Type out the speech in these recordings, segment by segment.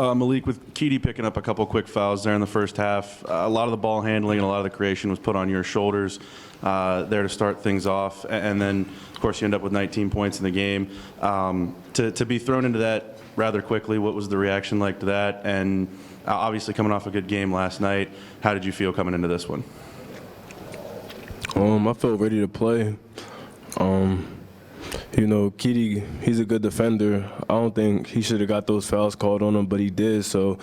Malik, with Keedy picking up a couple quick fouls there in the first half, a lot of the ball handling and a lot of the creation was put on your shoulders there to start things off. And then, of course, you end up with 19 points in the game. To be thrown into that rather quickly, what was the reaction like to that? And obviously coming off a good game last night, how did you feel coming into this one? I felt ready to play. You know, Keedy, he's a good defender. I don't think he should have got those fouls called on him, but he did. So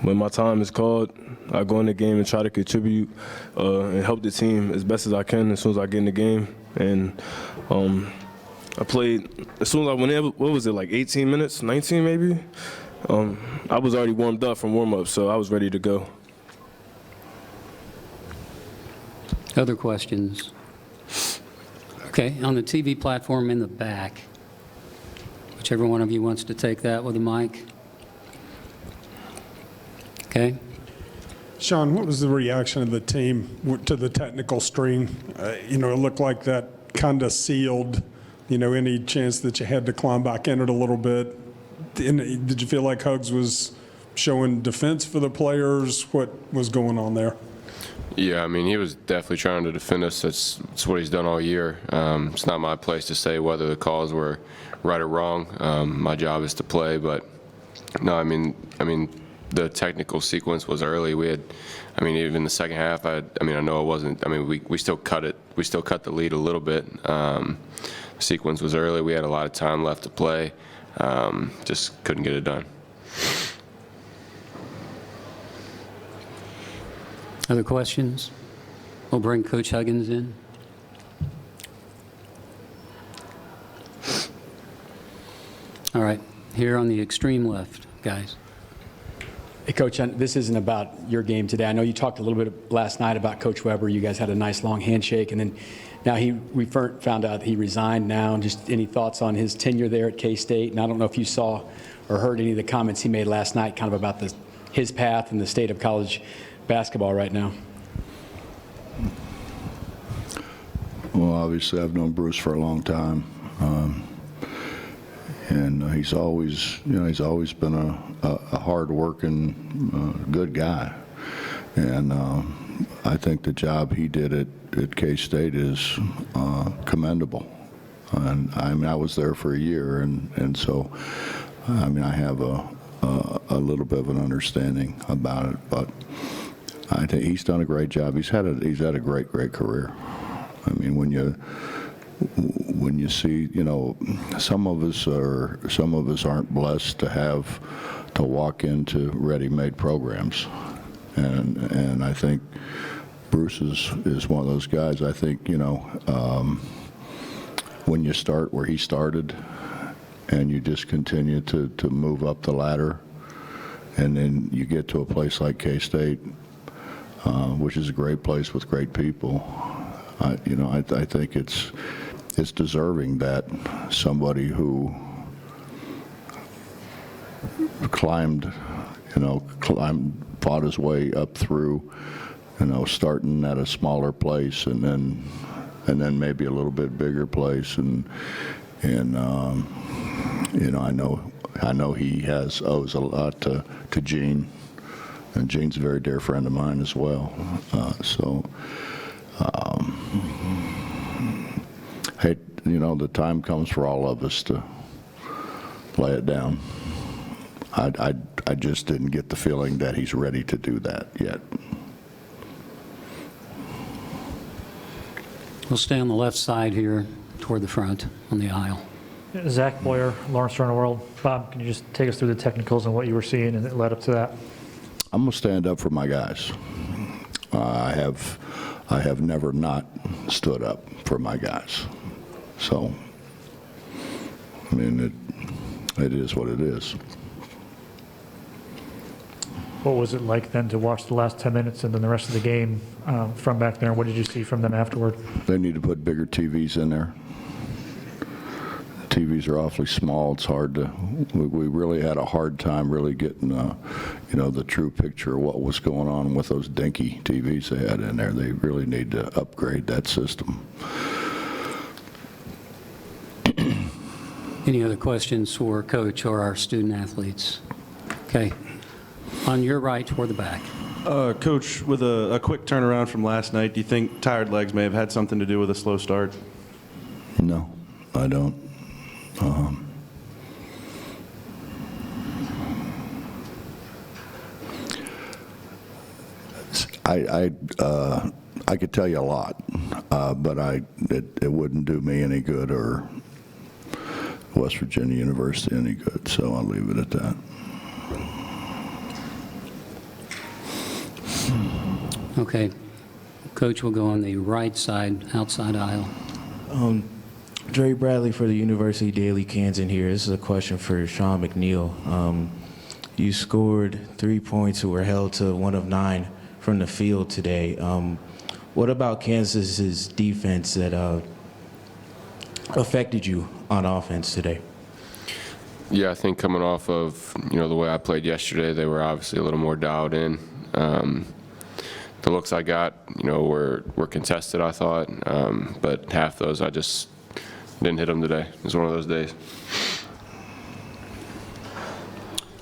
when my time is called, I go in the game and try to contribute and help the team as best as I can as soon as I get in the game. And I played as soon as I went in, what was it, like 18 minutes, 19 maybe? I was already warmed up from warm-up, so I was ready to go. Other questions? Okay, on the TV platform in the back, whichever one of you wants to take that with a mic. Okay. Sean, what was the reaction of the team to the technical string? You know, it looked like that kind of sealed, you know, any chance that you had to climb back in it a little bit. Did you feel like Hugs was showing defense for the players? What was going on there? Yeah, I mean, he was definitely trying to defend us. That's what he's done all year. It's not my place to say whether the calls were right or wrong. My job is to play, but no, I mean, the technical sequence was early. We had, I mean, even the second half. I know it wasn't. I mean, we still cut it. We still cut the lead a little bit. The sequence was early. We had a lot of time left to play. Just couldn't get it done. Other questions? We'll bring Coach Huggins in. All right, here on the extreme left, guys. Hey, Coach, this isn't about your game today. I know you talked a little bit last night about Coach Weber. You guys had a nice long handshake, and then now we found out he resigned now. Just any thoughts on his tenure there at K-State? And I don't know if you saw or heard any of the comments he made last night kind of about his path and the state of college basketball right now. Well, obviously, I've known Bruce for a long time, and he's always been a hard-working, good guy, and I think the job he did at K-State is commendable. And I mean, I was there for a year, and so I mean, I have a little bit of an understanding about it, but I think he's done a great job. He's had a great career. I mean, when you see, you know, some of us aren't blessed to walk into ready-made programs, and I think Bruce is one of those guys. I think, you know, when you start where he started, and you just continue to move up the ladder, and then you get to a place like K-State, which is a great place with great people. I think it's deserving that somebody who fought his way up through, you know, starting at a smaller place and then maybe a little bit bigger place, and you know, I know he owes a lot to Gene, and Gene's a very dear friend of mine as well. Hey, you know, the time comes for all of us to lay it down. I just didn't get the feeling that he's ready to do that yet. We'll stay on the left side here toward the front on the aisle. Zach Boyer, Lawrence Turner World. Bob, can you just take us through the technicals and what you were seeing and it led up to that? I'm going to stand up for my guys. I have never not stood up for my guys. So, I mean, it is what it is. What was it like then to watch the last 10 minutes and then the rest of the game from back there? What did you see from them afterward? They need to put bigger TVs in there. TVs are awfully small. It's hard to. We really had a hard time really getting, you know, the true picture of what was going on with those dinky TVs they had in there. They really need to upgrade that system. Any other questions for Coach or our student athletes? Okay. On your right toward the back. Coach, with a quick turnaround from last night, do you think tired legs may have had something to do with a slow start? No, I don't. I could tell you a lot, but it wouldn't do me any good or West Virginia University any good, so I'll leave it at that. Okay. Coach will go on the right side, outside aisle. Dre Bradley for the University Daily Kansan here. This is a question for Sean McNeil. You scored 3 points and were held to 1 of 9 from the field today. What about Kansas's defense that affected you on offense today? Yeah, I think coming off of, the way I played yesterday, they were obviously a little more dialed in. The looks I got, were contested, I thought, but half those I just didn't hit them today. It was one of those days.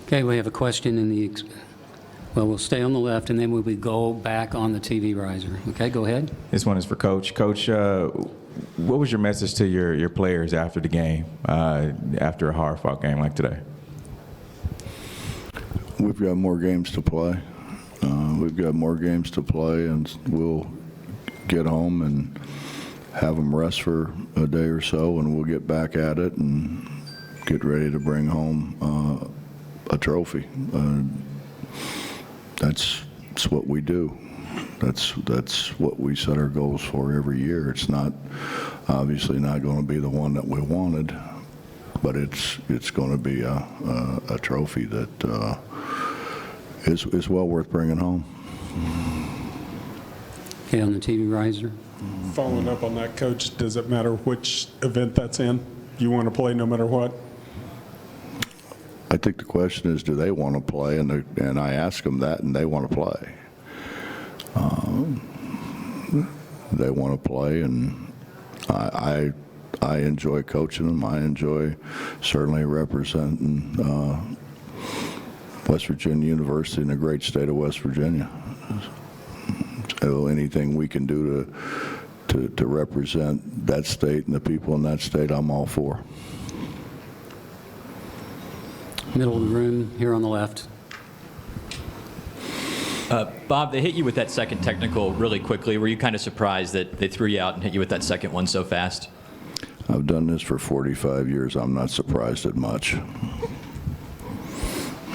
Okay, we have a question in the, well, we'll stay on the left, and then we'll go back on the TV riser. Okay, go ahead. This one is for Coach. Coach, what was your message to your players after the game, after a hard-fought game like today? We've got more games to play. We've got more games to play, and we'll get home and have them rest for a day or so, and we'll get back at it and get ready to bring home a trophy. That's what we do. That's what we set our goals for every year. It's not obviously not going to be the one that we wanted, but it's going to be a trophy that is well worth bringing home. Okay, on the TV riser. Following up on that, Coach, does it matter which event that's in? You want to play no matter what? I think the question is, do they want to play? And I ask them that, and they want to play. They want to play, and I enjoy coaching them. I enjoy certainly representing West Virginia University in the great state of West Virginia. So anything we can do to represent that state and the people in that state, I'm all for. Middle of the room, here on the left. Bob, they hit you with that second technical really quickly. Were you kind of surprised that they threw you out and hit you with that second one so fast? I've done this for 45 years. I'm not surprised at much.